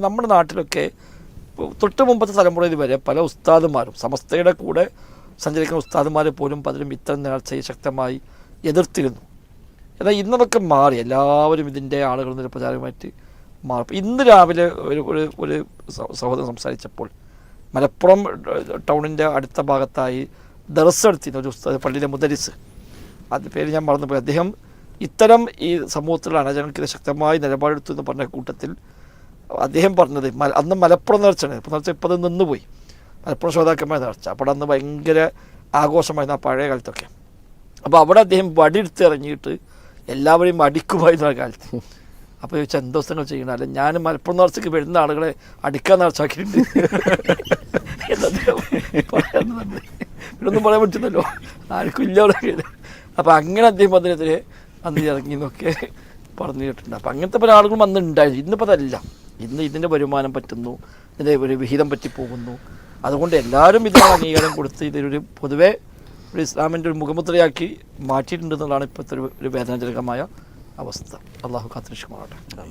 നമ്മുടെ നാട്ടിലൊക്കെ തൊട്ട് മുമ്പത്തെ തലമുറയിൽ വരെ പല ഉസ്താദുമാരും സമസ്തയുടെ കൂടെ സഞ്ചരിക്കുന്ന ഉസ്താദുമാരെ പോലും പലരും ഇത്തരം നേർച്ചയെ ശക്തമായി എതിർത്തിരുന്നു. എന്നാൽ ഇന്നതൊക്കെ മാറി, എല്ലാവരും ഇതിൻ്റെ ആളുകൾ എന്നൊരു പ്രചാരമായിട്ട് മാറി. ഇന്ന് രാവിലെ ഒരു സഹോദരൻ സംസാരിച്ചപ്പോൾ മലപ്പുറം ടൗണിൻ്റെ അടുത്ത ഭാഗത്തായി ദർസ് എടുത്തിരുന്ന ഒരു ഉസ്താദ്, പള്ളിയിലെ മുദരിസ്, അത് പേര് ഞാൻ മറന്നുപോയി. അദ്ദേഹം ഇത്തരം ഈ സമൂഹത്തിലുള്ള അനജനങ്ങൾക്ക് ശക്തമായി നിലപാടെടുത്തു എന്ന് പറഞ്ഞ കൂട്ടത്തിൽ അദ്ദേഹം പറഞ്ഞത്, അന്ന് മലപ്പുറം നേർച്ചയാണ്. ഇപ്പോൾ നേർച്ച ഇപ്പോൾ അത് നിന്നുപോയി, മലപ്പുറം ശ്രോതാക്കന്മാർ നേർച്ച. അപ്പോൾ അന്ന് ഭയങ്കര ആഘോഷമായിരുന്നു ആ പഴയ കാലത്തൊക്കെ. അപ്പോൾ അവിടെ അദ്ദേഹം വടിയെടുത്ത് ഇറങ്ങിയിട്ട് എല്ലാവരെയും അടിക്കുമായിരുന്ന കാലത്ത്. അപ്പോൾ ചോദിച്ചാൽ എന്ത് ദിവസങ്ങൾ ചെയ്യണം, അല്ല ഞാൻ മലപ്പുറം നേർച്ചയ്ക്ക് വരുന്ന ആളുകളെ അടിക്കാൻ നേർച്ചാക്കിയിട്ടുണ്ട് ഇതൊന്നും പറയാൻ പറ്റുന്നല്ലോ, ആർക്കും ഇല്ല അവിടെ. അപ്പോൾ അങ്ങനെ അദ്ദേഹം അതിനെതിരെ അന്ന് ഇറങ്ങി എന്നൊക്കെ പറഞ്ഞു കേട്ടിട്ടുണ്ട്. അപ്പം അങ്ങനത്തെ പല ആളുകളും അന്ന് ഉണ്ടായിരുന്നു. ഇന്നിപ്പോൾ അതല്ല. ഇന്ന് ഇതിൻ്റെ വരുമാനം പറ്റുന്നു, ഇതിൻ്റെ ഒരു വിഹിതം പറ്റിപ്പോകുന്നു. അതുകൊണ്ട് എല്ലാവരും ഇതിന് അംഗീകാരം കൊടുത്ത് ഇതൊരു പൊതുവെ ഒരു ഇസ്ലാമിൻ്റെ ഒരു മുഖമുദ്രയാക്കി മാറ്റിയിട്ടുണ്ടെന്നുള്ളതാണ് ഇപ്പോഴത്തെ ഒരു വേദനാജനകമായ അവസ്ഥ. അള്ളാഹു കാത്തിരക്ഷിക്കുമാറാകട്ടെ.